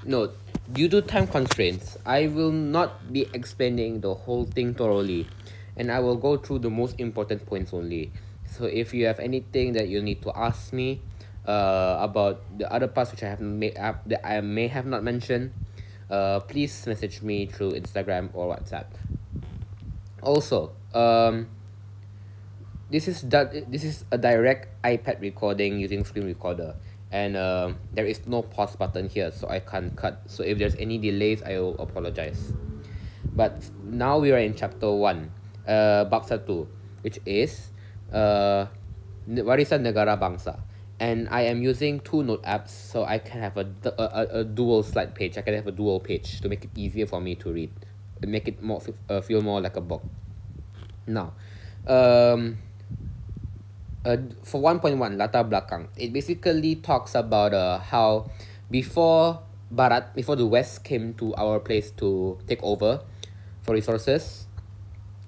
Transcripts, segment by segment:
Note, due to time constraints, I will not be explaining the whole thing thoroughly, and I will go through the most important points only. So if you have anything that you need to ask me about the other parts which I have made up that I may have not mentioned, please message me through Instagram or WhatsApp. Also, this is a direct iPad recording using screen recorder, and there is no pause button here, so I can't cut. So if there's any delays, I will apologize. But now we are in chapter 1, bab 1, which is warisan negara bangsa, and I am using 2 note apps, so I can have a dual slide page. I can have a dual page to make it easier for me to read, and make it more feel more like a book. Now, for 1.1 latar belakang, it basically talks about how before the West came to our place to take over for resources,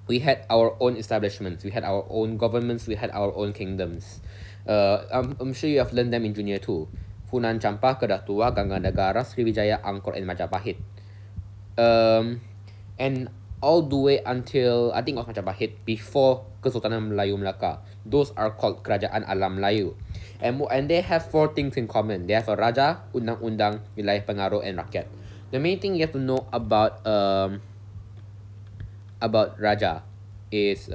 we had our own establishments, we had our own governments, we had our own kingdoms. I'm sure you have learned them in junior too. Funan Champa, Kedah Tua, Gangganegara, Sriwijaya, Angkor, and Majapahit. And all the way until I think of Majapahit, before Kesultanan Melayu Melaka. Those are called Kerajaan Alam Melayu. And they have 4 things in common. They have a Raja, Undang-Undang, Wilayah Pengaruh, and Rakyat. The main thing you have to know about Raja is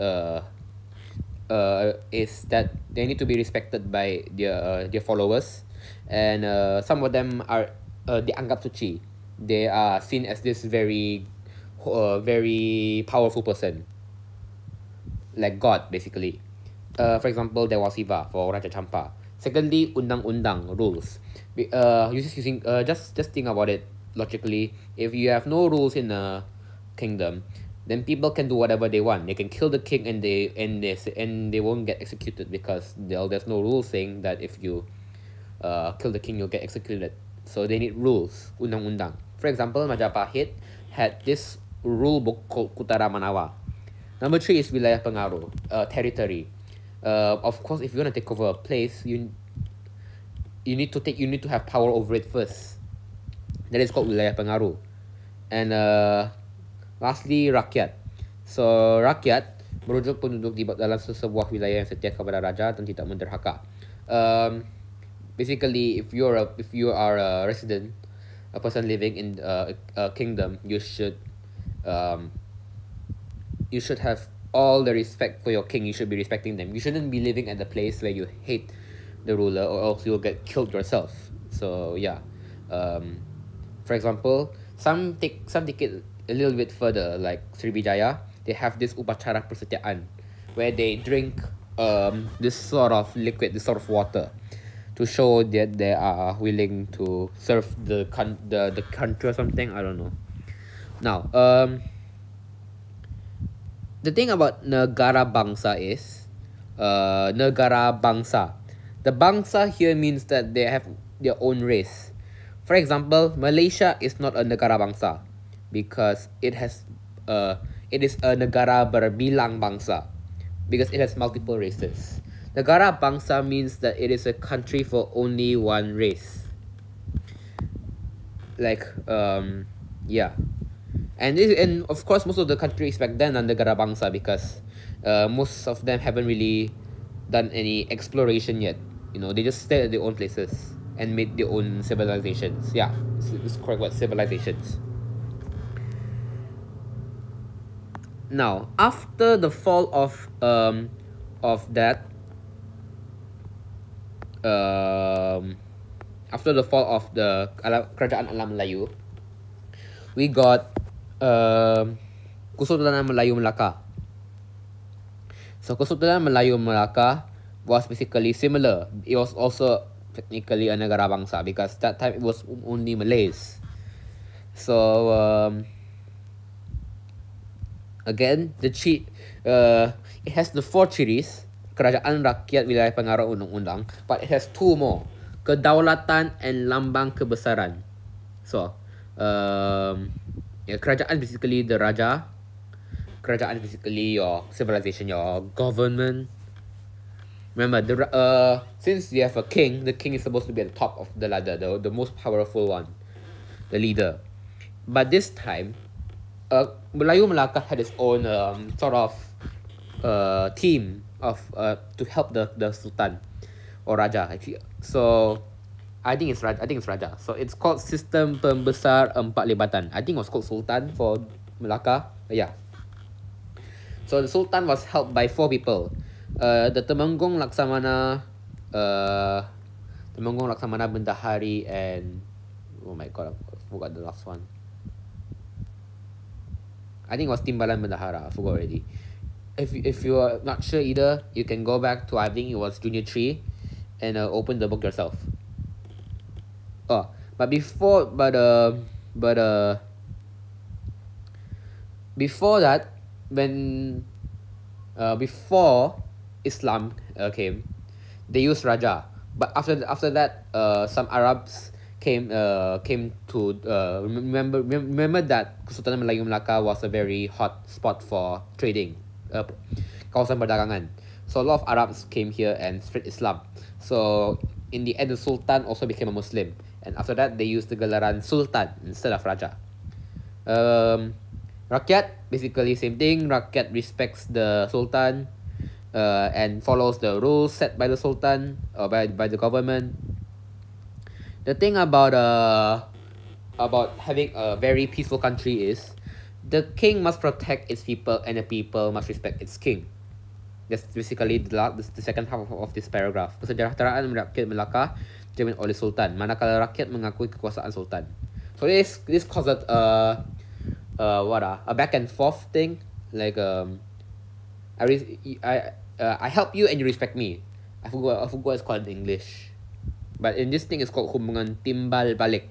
that they need to be respected by their followers, and some of them are dianggap suci. They are seen as this very powerful person, like God basically. For example, Dewa Siva for Raja Champa. Secondly, undang-undang, rules. Just think about it logically. If you have no rules in a kingdom, then people can do whatever they want. They can kill the king and they won't get executed, because there's no rule saying that if you kill the king, you'll get executed. So they need rules, undang-undang. For example, Majapahit had this rule book called Kutara Manawa. Number 3 is Wilayah Pengaruh, territory. Of course, if you want to take over a place, you need to have power over it first. That is called Wilayah Pengaruh. And lastly, rakyat. So rakyat merujuk penduduk di dalam sebuah wilayah yang setia kepada raja dan tidak menderhaka. Basically, if you are a resident, a person living in a kingdom, you should have all the respect for your king. You should be respecting them. You shouldn't be living at the place where you hate the ruler, or else you'll get killed yourself. So yeah, for example, some take it a little bit further, like Sriwijaya. They have this upacara persetiaan, where they drink this sort of liquid, this sort of water, to show that they are willing to serve the country or something. I don't know. Now, the thing about negara bangsa is negara bangsa. The bangsa here means that they have their own race. For example, Malaysia is not a negara bangsa because it is a negara berbilang bangsa, because it has multiple races. Negara bangsa means that it is a country for only one race. Like yeah. And of course, most of the countries back then are negara bangsa, because most of them haven't really done any exploration yet. They just stayed at their own places and made their own civilizations. Yeah, it's correct word, civilizations. Now, after the fall of that, after the fall of the Kerajaan Alam Melayu, we got Kesultanan Melayu Melaka. So Kesultanan Melayu Melaka was basically similar. It was also technically a negara bangsa, because that time it was only Malays. So again, it has the 4 cities: kerajaan, rakyat, wilayah pengaruh, undang-undang. But it has 2 more: kedaulatan and lambang kebesaran. So kerajaan basically the raja. Kerajaan is basically your civilization, your government. Remember, since you have a king, the king is supposed to be at the top of the ladder, the most powerful one. the leader. But this time, Melayu Melaka had its own sort of team of to help the Sultan or Raja. Actually. So I think it's Raja. So it's called Sistem Pembesar Empat Lebatan. I think it was called Sultan for Melaka. Yeah. So the Sultan was helped by 4 people. The Temenggung Laksamana, Bendahari, and oh my god, I forgot the last one. I think it was Timbalan Bendahara. I forgot already. If you are not sure either, you can go back to, I think it was Junior 3 and open the book yourself. Oh, but before that, when before Islam came, they used Raja. But after that, some Arabs came to remember that Kesultanan Melayu Melaka was a very hot spot for trading, kawasan perdagangan. So a lot of Arabs came here and spread Islam. So in the end, the Sultan also became a Muslim, and after that they used the gelaran Sultan instead of Raja. Rakyat, basically same thing. Rakyat respects the Sultan and follows the rules set by the Sultan or by the government. The thing about having a very peaceful country is the king must protect its people and the people must respect its king. That's basically the second half of this paragraph. Kesejahteraan rakyat Melaka dijamin oleh Sultan, manakala rakyat mengakui kekuasaan Sultan. So this causes a back and forth thing, like I help you and you respect me. I forgot what it's called in English, but in this thing it's called hubungan timbal balik.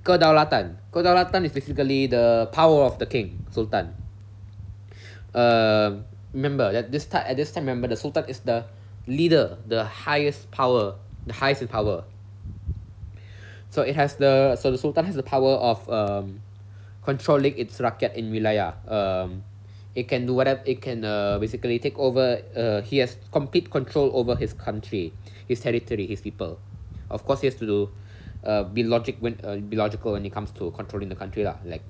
Kedaulatan is basically the power of the king, Sultan. Remember that at this time, remember the Sultan is the leader, the highest in power. So the Sultan has the power of controlling its rakyat in wilayah. It can do whatever. It can basically take over. He has complete control over his country, his territory, his people. Of course, he has to be logical when it comes to controlling the country lah. Like,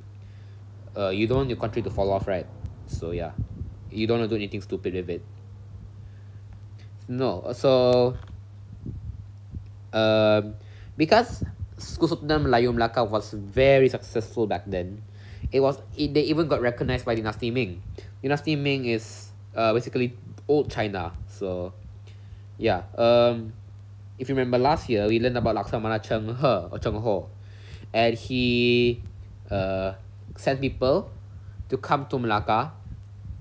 you don't want your country to fall off, right? So yeah, you don't want to do anything stupid with it. No, so because Kesultanan Melayu Melaka was very successful back then, they even got recognized by Dynasty Ming. Dynasty Ming is basically old China. So yeah, if you remember last year, we learned about Laksamana Cheng Ho, and he sent people to come to Melaka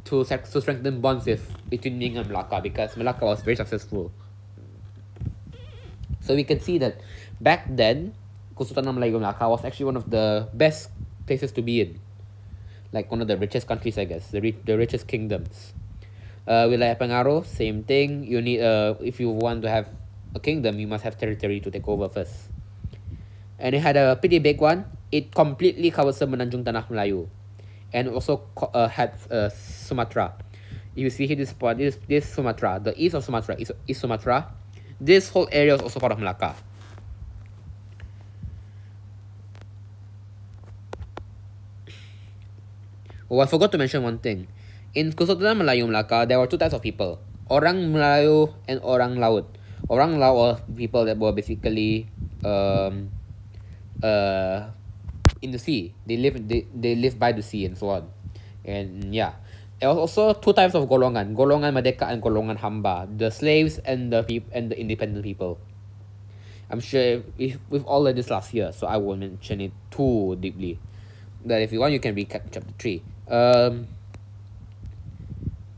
to strengthen bonds between Ming and Melaka, because Melaka was very successful. So we can see that back then, Kesultanan Melayu Melaka was actually one of the best places to be in, like one of the richest countries, I guess, the richest kingdoms. Wilayah pengaruh, same thing. You need if you want to have a kingdom, you must have territory to take over first. And it had a pretty big one. It completely covers Semenanjung Tanah Melayu, and also had Sumatra. You see here, this part, this Sumatra, the east of Sumatra, East Sumatra. This whole area is also part of Melaka. Oh, I forgot to mention one thing. In Kesultanan Melayu Melaka, there were 2 types of people: Orang Melayu and Orang Laut. Orang Laut were people that were basically in the sea. They live by the sea and so on. And yeah, there was also 2 types of golongan: golongan merdeka and golongan hamba, the slaves and the independent people. I'm sure we've all learned this last year, so I won't mention it too deeply. But if you want, you can read chapter 3.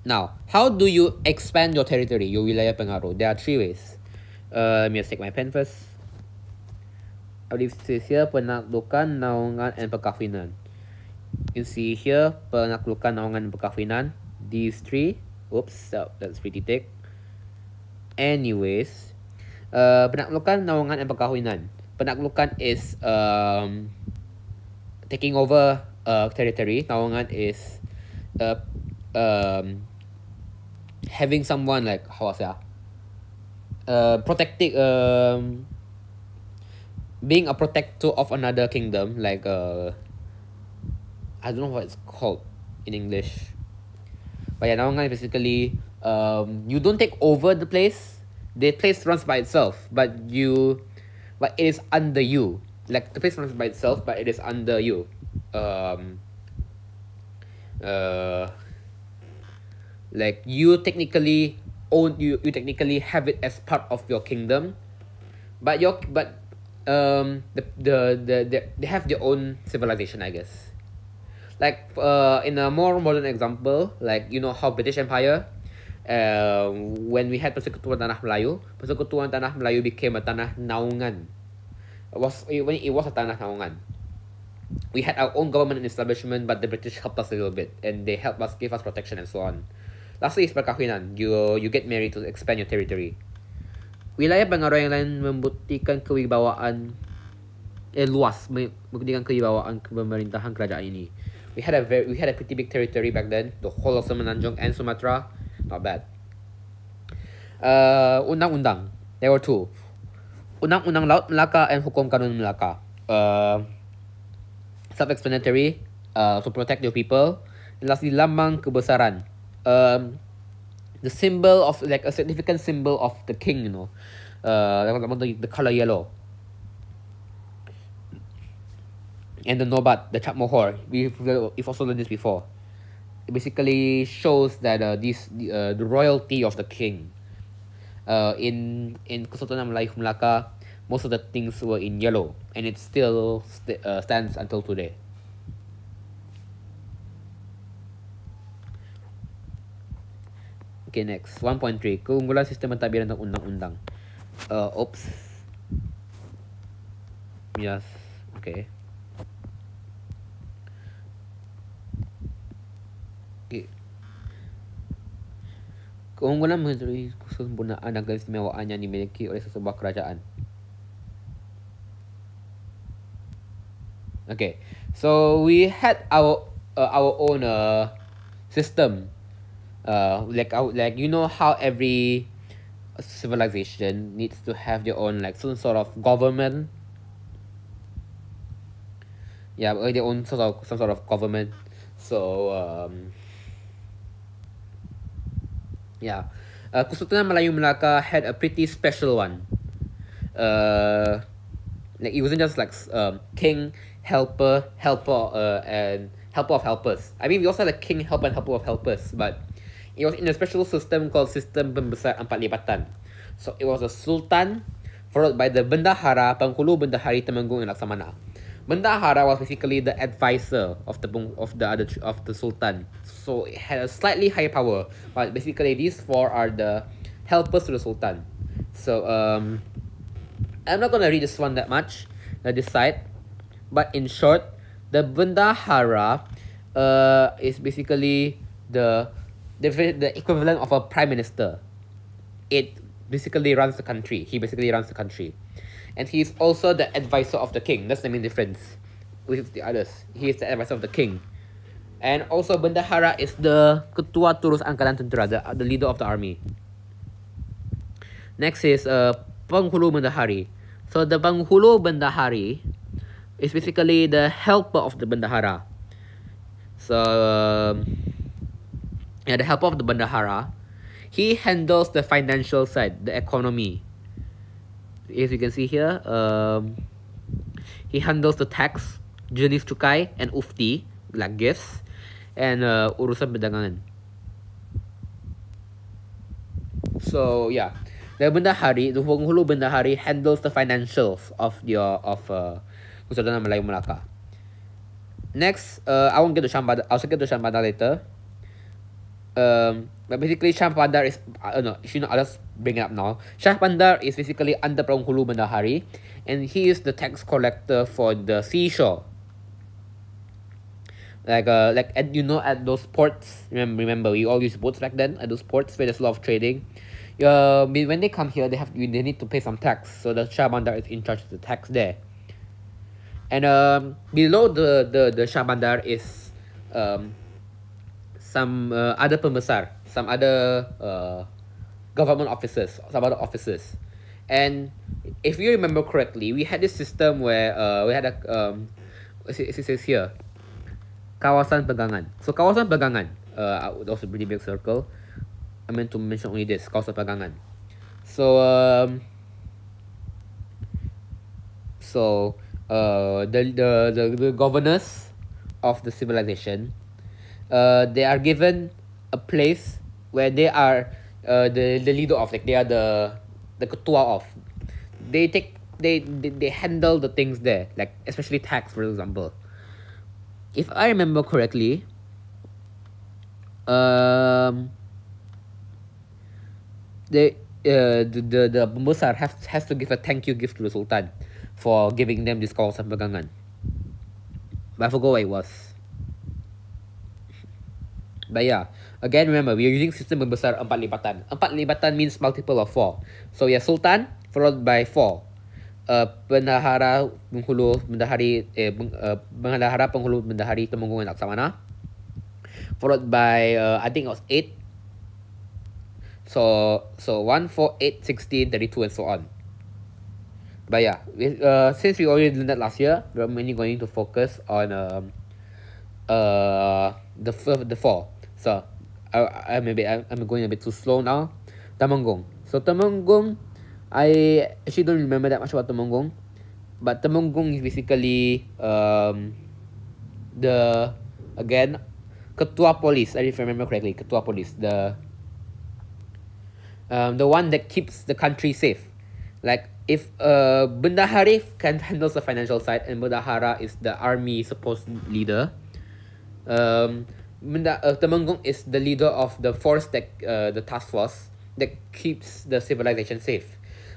Now, how do you expand your territory, your wilayah pengaruh? There are 3 ways. Let me just take my pen first. I believe it says here, penaklukan, naungan, and perkahwinan. You see here, penaklukan, naungan, and perkahwinan. These 3. Oops, that's pretty thick. Anyways, penaklukan, naungan, and perkahwinan. Penaklukan is taking over territory. Naungan is having someone, like, how was that? Protecting being a protector of another kingdom, like I don't know what it's called in English. But yeah, naungan is basically you don't take over the place. The place runs by itself, but it is under you. Like the place runs by itself, but it is under you. Uh, like you technically you technically have it as part of your kingdom, but they have their own civilization, I guess. Like in a more modern example, like you know how British Empire, when we had Persekutuan Tanah Melayu, Persekutuan Tanah Melayu became a Tanah Naungan. When it was a Tanah Naungan. We had our own government and establishment, but the British helped us a little bit, and they helped us, give us protection and so on. Lastly is perkahwinan. You get married to expand your territory. Wilayah pengaruh yang lain membuktikan kewibawaan luas, membuktikan kewibawaan pemerintahan kerajaan ini. We had a pretty big territory back then, the whole of Semenanjung and Sumatra. Not bad. Undang-undang. There were two. Undang-undang Laut Melaka and Hukum Kanun Melaka. Self-explanatory, to protect your people. And lastly, lambang kebesaran. The symbol of, like a significant symbol of the king, you know. The color yellow. And the nobat, the cap mohor. We've also learned this before. It basically shows that the royalty of the king. In Kesultanan Melayu Melaka, most of the things were in yellow, and it still stands until today. Okay, next 1.3, keunggulan sistem pentadbiran dan undang-undang. Oops. Yes. Okay. Keunggulan mengenai kesempurnaan dan keistimewaan yang dimiliki oleh sebuah kerajaan. Okay, so we had our own system. Like you know how every civilization needs to have their own, like, some sort of government. Yeah, their own some sort of government. So yeah, Kesultanan Melayu Melaka had a pretty special one. Like it wasn't just like king, helper, and helper of helpers. I mean, we also had a king, helper, and helper of helpers, but it was in a special system called Sistem Pembesar Empat Lipatan. So it was a sultan, followed by the Bendahara, Penghulu Bendahari, Temenggung, and Laksamana. Bendahara was basically the advisor of the sultan. So it had a slightly higher power, but basically these four are the helpers to the sultan. So I'm not gonna read this one that much, this side, but in short, the Bendahara is basically the equivalent of a prime minister. It basically runs the country. He basically runs the country. And he's also the advisor of the king. That's the main difference with the others. He is the advisor of the king. And also Bendahara is the Ketua Turus Angkatan Tentera, the leader of the army. Next is Penghulu Bendahari. So the Penghulu Bendahari is basically the helper of the Bendahara. So yeah, the helper of the Bendahara. He handles the financial side, the economy. As you can see here, he handles the tax, jenis cukai, and ufti, like gifts, and urusan perdagangan. So yeah, the Penghulu Bendahari handles the financials of Kesultanan Melayu Melaka. Next, I won't get to Shah Bandar. I'll get to Shah Bandar later. But basically, Shah Bandar is I'll just bring it up now. Shah Bandar is basically under Penghulu Bendahari, and he is the tax collector for the seashore. Like at those ports. Remember, we all used boats back then at those ports where there's a lot of trading. When they come here, they need to pay some tax. So the Shah Bandar is in charge of the tax there. And below the Shah Bandar is some other pembesar, some other government officers, some other officers. And if you remember correctly, we had this system where we had a it says here, kawasan pegangan. So kawasan pegangan, that was a pretty big circle. I meant to mention only this, kawasan pegangan. So the governors of the civilization, they are given a place where they are the leader of, like they are the ketua of. They handle the things there, like especially tax, for example. If I remember correctly, the pembesar has to give a thank you gift to the sultan for giving them this kawasan pegangan. But I forgot what it was. But yeah, again remember, we are using system pembesar 4 lipatan. 4 lipatan means multiple of 4. So yeah, sultan followed by 4. Bendahara penghulu bendahari bendahara penghulu bendahari Temenggung and Laksamana, followed by I think it was 8. So 1, 4, 8, 16, 32, and so on. But yeah, since we already learned that last year, we're mainly going to focus on the 4. So I'm going a bit too slow now. Temenggung. So Temenggung, I actually don't remember that much about Temenggung, but Temenggung is basically the again ketua police. If I remember correctly, ketua police, the one that keeps the country safe. Like if bendahari can handle the financial side, and bendahara is the army supposed leader. Temenggung is the leader of the force that the task force that keeps the civilization safe,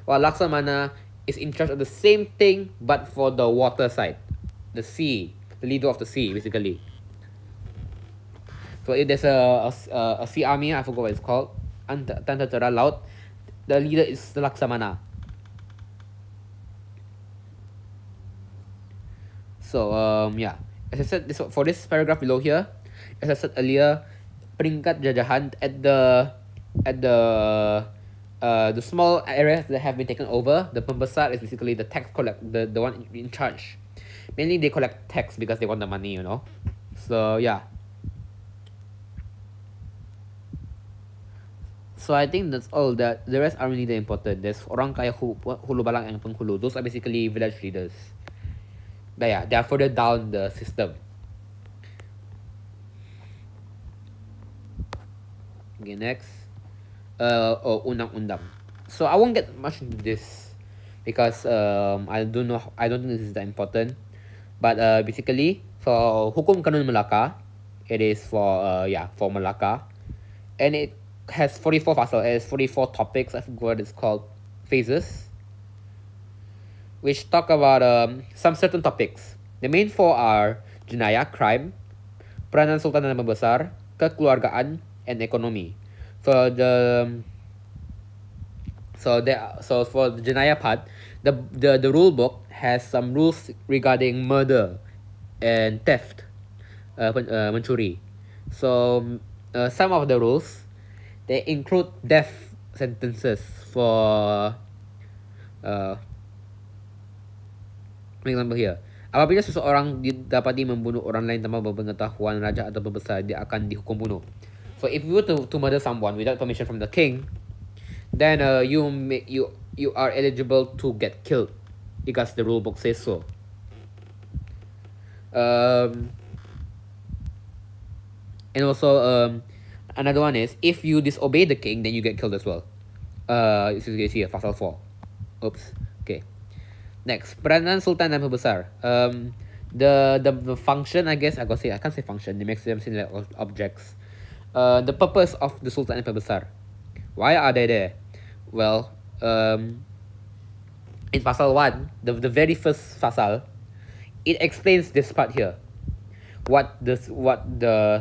while Laksamana is in charge of the same thing but for the water side, the sea, the leader of the sea basically. So if there's a sea army, I forgot what it's called, Tentara Laut, the leader is the Laksamana. So yeah, as I said, for this paragraph below here, as I said earlier, peringkat jajahan at the small areas that have been taken over, the pembesar is basically the tax the one in charge. Mainly they collect tax because they want the money, you know. So yeah. So I think that's all. That the rest aren't really that important. There's orang kaya hulu balang and penghulu. Those are basically village leaders. But yeah, they are further down the system. Okay, next. Undang-undang. So I won't get much into this because I don't think this is that important. But basically, for Hukum Kanun Melaka, it is for Melaka, and it has 44 pasal. It has 44 topics. I forgot what it's called, phases, which talk about some certain topics. The main 4 are jenayah, crime, peranan sultan dan pembesar, kekeluargaan, and ekonomi. So for the jenayah part, the rule book has some rules regarding murder and theft, mencuri. So some of the rules, they include death sentences for example here. Apabila seseorang didapati membunuh orang lain tanpa pengetahuan raja atau pembesar, dia akan dihukum bunuh. So if you were to murder someone without permission from the king, then you are eligible to get killed because the rule book says so. And also another one is, if you disobey the king, then you get killed as well. This is here, pasal 4. Oops. Okay. Next, peranan sultan dan pembesar. The function, I guess I can't say function. It makes them seem like objects. The purpose of the sultan and pembesar. Why are they there? Well, in pasal 1, the very first pasal, it explains this part here. What the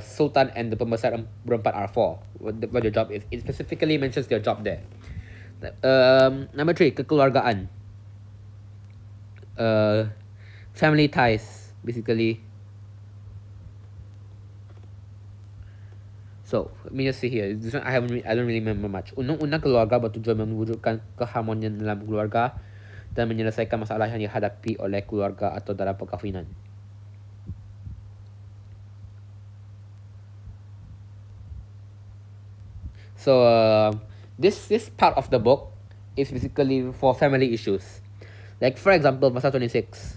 sultan and the pembesar berempat are for. What their job is. It specifically mentions their job there. Number 3, kekeluargaan. Family ties, basically. So let me just see here. This one I don't really remember much. Undang-undang keluarga bertujuan mewujudkan keharmonian dalam keluarga dan menyelesaikan masalah yang dihadapi oleh keluarga atau dalam perkahwinan. So this part of the book is basically for family issues. Like for example, pasal 26.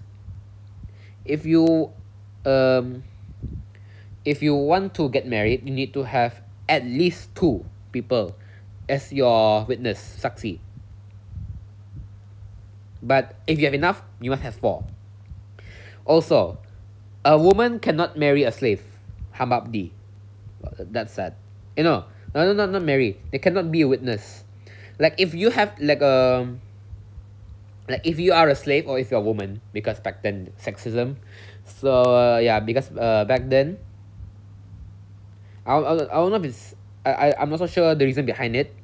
If you want to get married, you need to have at least 2 people as your witness, saksi. But if you have enough, you must have 4. Also, a woman cannot marry a slave, hamba abdi. That's sad. No, not marry. They cannot be a witness. Like if you have like if you are a slave or if you're a woman, because back then sexism. So because back then, I don't know if it's I'm not so sure the reason behind it,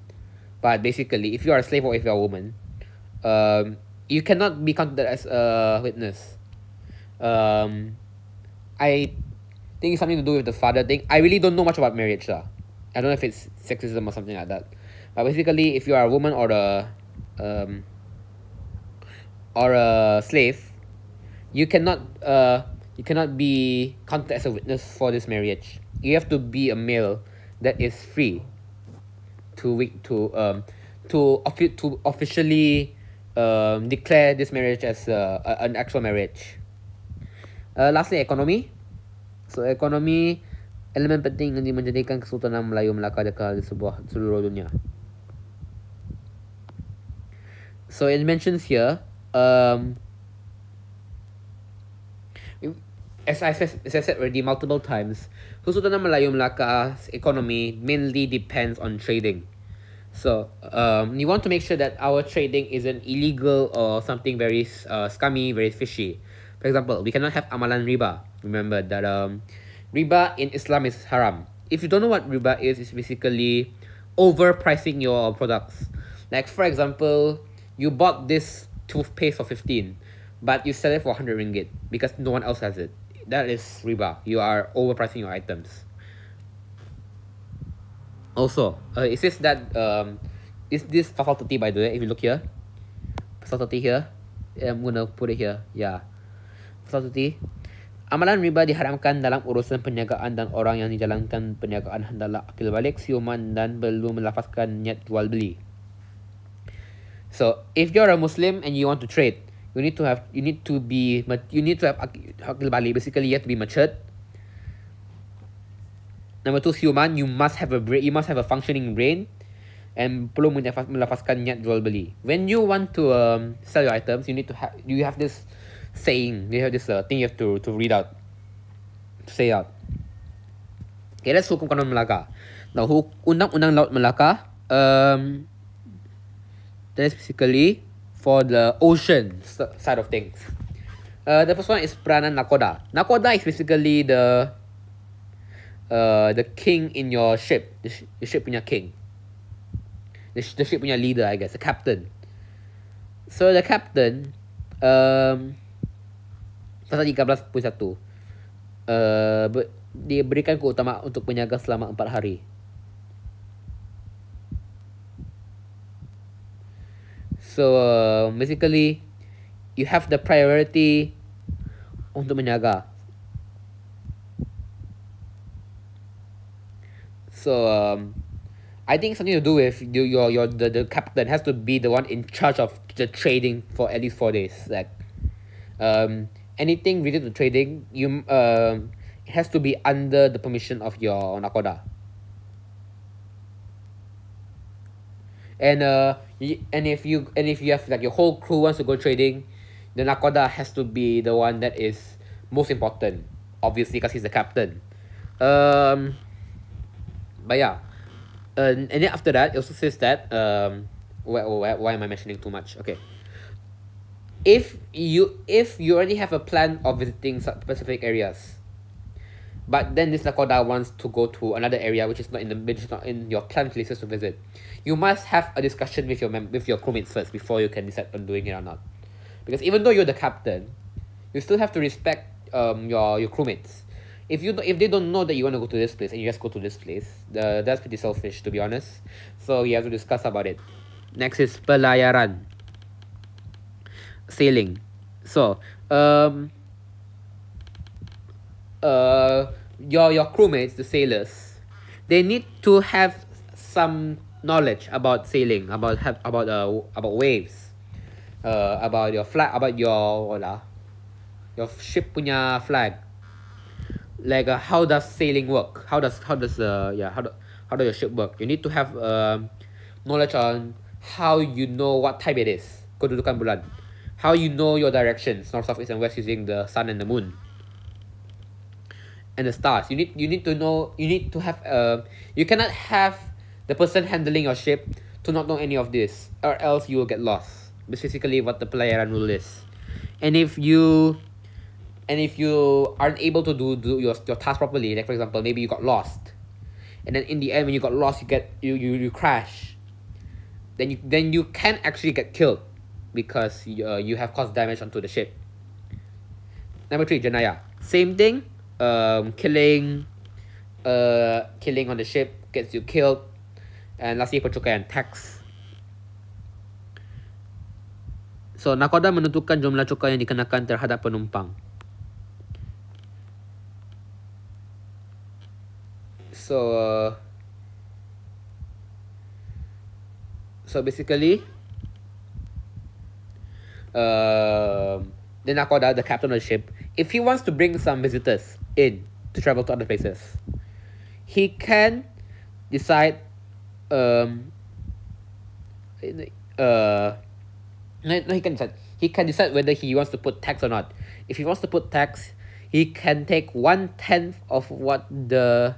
but basically if you are a slave or if you're a woman, you cannot be counted as a witness. I think it's something to do with the father thing. I really don't know much about marriage lah. I don't know if it's sexism or something like that. But basically, if you are a woman or a slave, you cannot be counted as a witness for this marriage. You have to be a male that is free to officially declare this marriage as an actual marriage. Lastly, economy. So economy, elemen penting yang menjadikan Kesultanan Melayu Melaka kekal di seluruh dunia. So it mentions here, as I said already multiple times, Kesultanan Melayu Melaka's economy mainly depends on trading. So you want to make sure that our trading isn't illegal or something very scummy, very fishy. For example, we cannot have amalan riba. Remember that riba in Islam is haram. If you don't know what riba is, it's basically overpricing your products. Like for example, you bought this toothpaste for 15, but you sell it for 100 ringgit because no one else has it. That is riba. You are overpricing your items. Also, it says that is this pasal 30 by the way. If you look here, pasal 30 here, I'm gonna put it here. Yeah, pasal 30. Amalan riba diharamkan dalam urusan perniagaan dan orang yang dijalankan perniagaan hendaklah akil balik, siuman dan belum melafazkan niat jual beli. So, if you're a Muslim and you want to trade, you need to have akil balik. Basically, you have to be matured. Number 2, siuman, you must have a functioning brain and perlu melafazkan niat jual beli. When you want to sell your items, you have this saying, you have this thing you have to read out, to say out. Okay, that's hukum kanon Melaka. Now, undang-undang laut Melaka, that is basically for the ocean side of things. The first one is peranan nakoda. Nakoda is basically the king in your ship, the ship punya king, the ship punya leader, I guess, the captain. So the captain, pasal 13.1, dia berikan keutamaan untuk penjaga selama 4 hari. So basically, you have the priority untuk menjaga. So I think something to do with the captain has to be the one in charge of the trading for at least 4 days. Like anything related to trading, it has to be under the permission of your nakoda. And if you have like your whole crew wants to go trading, the nakoda has to be the one that is most important, obviously, because he's the captain. But yeah, and then after that, it also says that why am I mentioning too much? Okay, if you already have a plan of visiting specific areas, but then this nakoda wants to go to another area which is not in your planned places to visit, you must have a discussion with your crewmates first before you can decide on doing it or not. Because even though you're the captain, you still have to respect your crewmates. if they don't know that you want to go to this place and you just go to this place, that's pretty selfish, to be honest. So you have to discuss about it. Next is pelayaran, sailing. So your crewmates, the sailors, they need to have some knowledge about sailing, about waves, about your flag, about your ship punya flag. Like how does sailing work? How does your ship work? You need to have knowledge on how you know what time it is, kedudukan bulan, how you know your directions, north, south, east, and west, using the sun and the moon and the stars. You need to know. You need to have you cannot have the person handling your ship to not know any of this, or else you will get lost. That's basically what the pelayaran rule is. And if you aren't able to do your task properly, like for example, maybe you got lost, and then in the end when you got lost, you crash, then you can actually get killed because you have caused damage onto the ship. Number 3, Janaya. Same thing. Killing on the ship gets you killed. And lastly, percukaian, tax. So, nakoda menentukan jumlah cukai yang dikenakan terhadap penumpang. So basically, the nakoda, the captain of the ship, if he wants to bring some visitors in to travel to other places, he can decide he can decide whether he wants to put tax or not. If he wants to put tax, he can take 1/10 of what the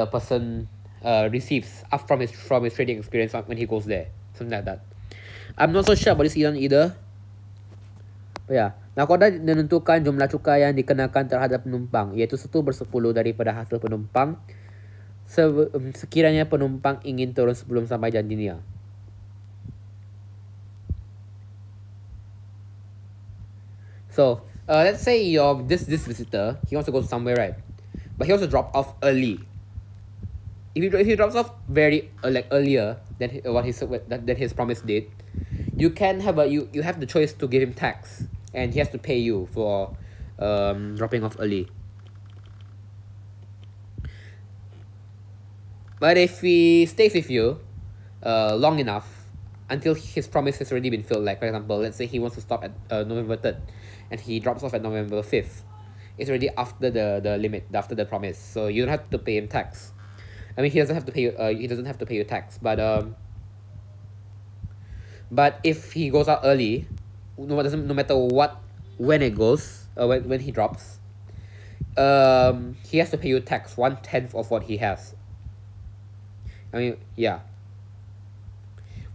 person receives up from his trading experience when he goes there, something like that. I'm not so sure about this either. But yeah, nakoda menentukan jumlah cukai yang dikenakan terhadap penumpang, iaitu 1/10 daripada hasil penumpang sekiranya penumpang ingin turun sebelum sampai janjinya. So let's say this visitor, he wants to go somewhere, right? But he wants to drop off early. If he drops off very earlier than his promised date, you have the choice to give him tax, and he has to pay you for dropping off early. But if he stays with you long enough until his promise has already been filled, like for example, let's say he wants to stop at November 3rd and he drops off at November 5th, it's already after the limit, after the promise, so you don't have to pay him tax. I mean, he doesn't have to pay you tax, but if he goes out early, no matter when it goes, when he drops, he has to pay you tax, 1/10 of what he has. I mean, yeah,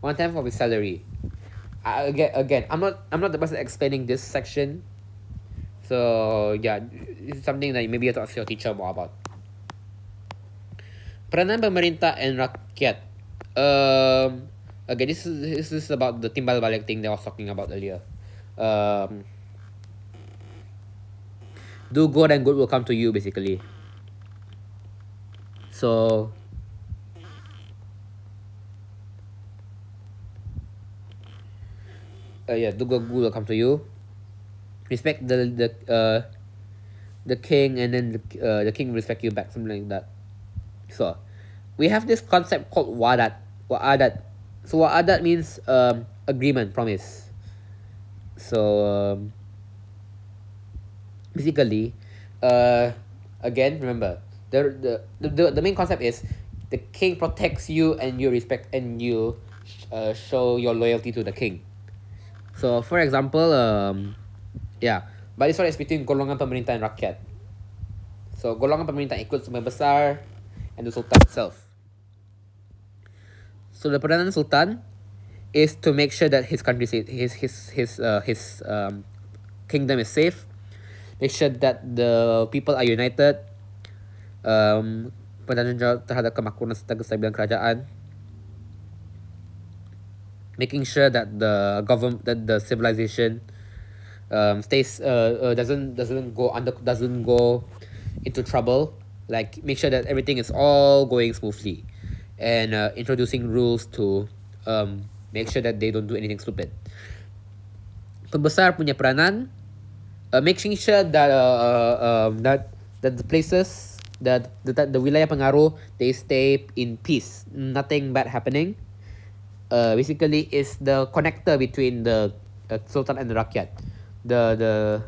1/10 of his salary. Again, I'm not the person explaining this section, so yeah, this is something that maybe you have to ask your teacher more about. Peranan pemerintah and rakyat. Again, this is about the timbal balik thing that I was talking about earlier. Do good and good will come to you, basically. So do good will come to you. Respect the king, and then the king will respect you back, something like that. So we have this concept called wa'adat. So wa'adat means agreement, promise. So basically, again, remember, the main concept is the king protects you, and you respect, and you show your loyalty to the king. So for example, but this one is between golongan pemerintah and rakyat. So golongan pemerintah includes Sembilan Besar and the Sultan itself. So the Perdana Sultan is to make sure that his country, his kingdom is safe. Make sure that the people are united. Bertanggungjawab terhadap kemakmuran serta kestabilan kerajaan. Making sure that the civilization stays doesn't go into trouble. Like make sure that everything is all going smoothly, and introducing rules to make sure that they don't do anything stupid. Pembesar punya peranan, making sure that the places the wilayah pengaruh, they stay in peace, nothing bad happening. Basically is the connector between the sultan and the rakyat, the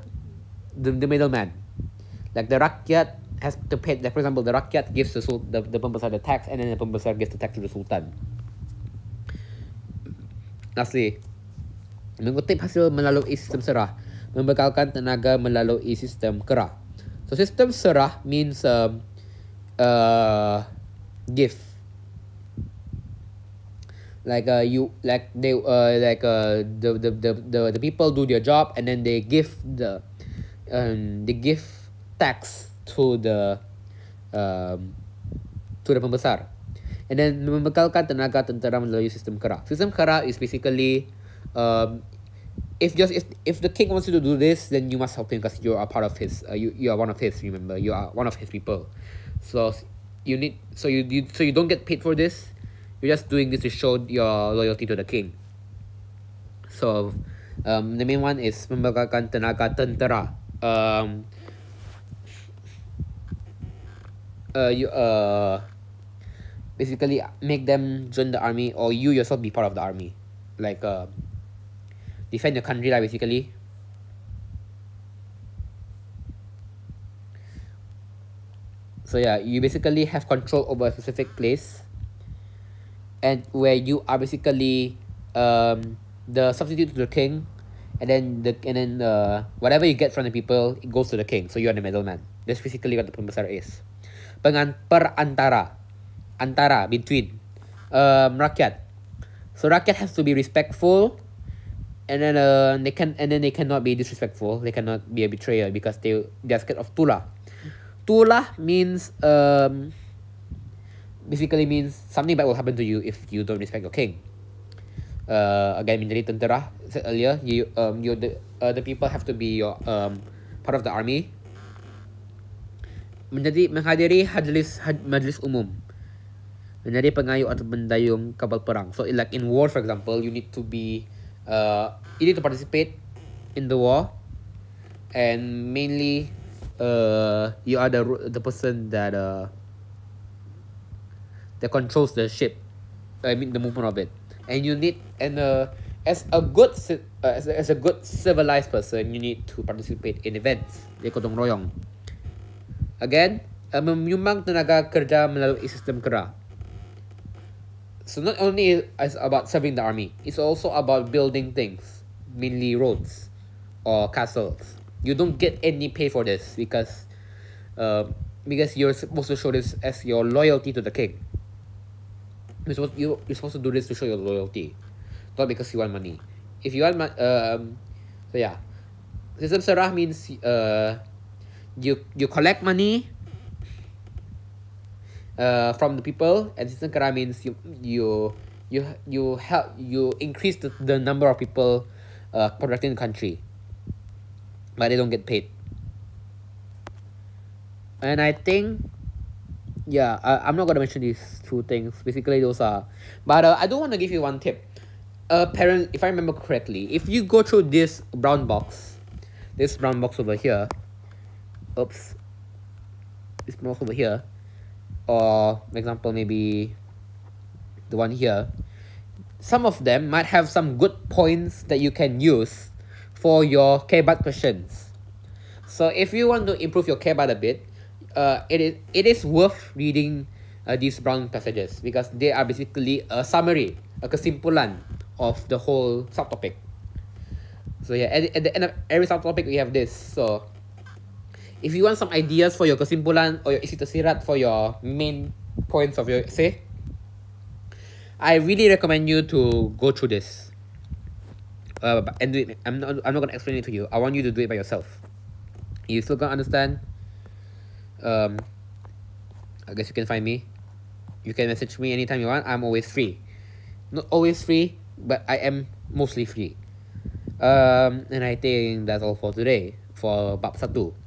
middleman. Like the rakyat has to pay, like for example, the rakyat gives the pembesar the tax, and then the pembesar gives the tax to the sultan. Lastly, mengutip hasil melalui sistem serah, membekalkan tenaga melalui sistem kerah. So sistem serah means give. Like the people do their job, and then they give tax to the pembesar, and then membekalkan tenaga tentera melalui sistem kerah. Sistem kerah is basically if the king wants you to do this, then you must help him because you are part of his. You are one of his. Remember, you are one of his people. So you don't get paid for this. You're just doing this to show your loyalty to the king. So the main one is membekalkan tenaga tentera. You basically make them join the army, or you yourself be part of the army, like defend your country, like basically. So yeah, you basically have control over a specific place, and where you are basically the substitute to the king, and then whatever you get from the people, it goes to the king. So you are the middleman. That's basically what the pembesar is. Perantara, antara, between rakyat. So rakyat has to be respectful, and then they cannot be disrespectful. They cannot be a betrayer because they are scared of tulah. Tulah means basically means something bad will happen to you if you don't respect your king. Again, menjadi tentera, said earlier, the people have to be your part of the army. Menghadiri majlis umum, menjadi pengayuh atau mendayung kapal perang. So like in war, for example, you need to participate in the war, and mainly you are the person that controls the ship. I mean the movement of it, and you need as a good civilized person, you need to participate in events. Dia gotong royong. Again, menyumbang tenaga kerja melalui sistem kerah. So not only is about serving the army, it's also about building things, mainly roads or castles. You don't get any pay for this because you're supposed to show this as your loyalty to the king. You're supposed to do this to show your loyalty, not because you want money. If you want so yeah, sistem serah means you collect money from the people, and sistem kerah means you increase the number of people protecting the country, but they don't get paid. And I think, yeah, I'm not gonna mention these two things. Basically, those are. But I do want to give you one tip. Parent, if I remember correctly, if you go through this brown box over here, this box over here, or for example, maybe the one here, some of them might have some good points that you can use for your KBAT questions. So if you want to improve your KBAT a bit, it is worth reading these brown passages, because they are basically a summary, a kesimpulan of the whole subtopic. So yeah, at the end of every subtopic we have this. So if you want some ideas for your kesimpulan or your isi tersirat for your main points of your essay, I really recommend you to go through this and do it. I'm not gonna explain it to you. I want you to do it by yourself. You still gonna understand? I guess you can find me. You can message me anytime you want. I'm always free. Not always free, but I am mostly free. And I think that's all for today for bab 1.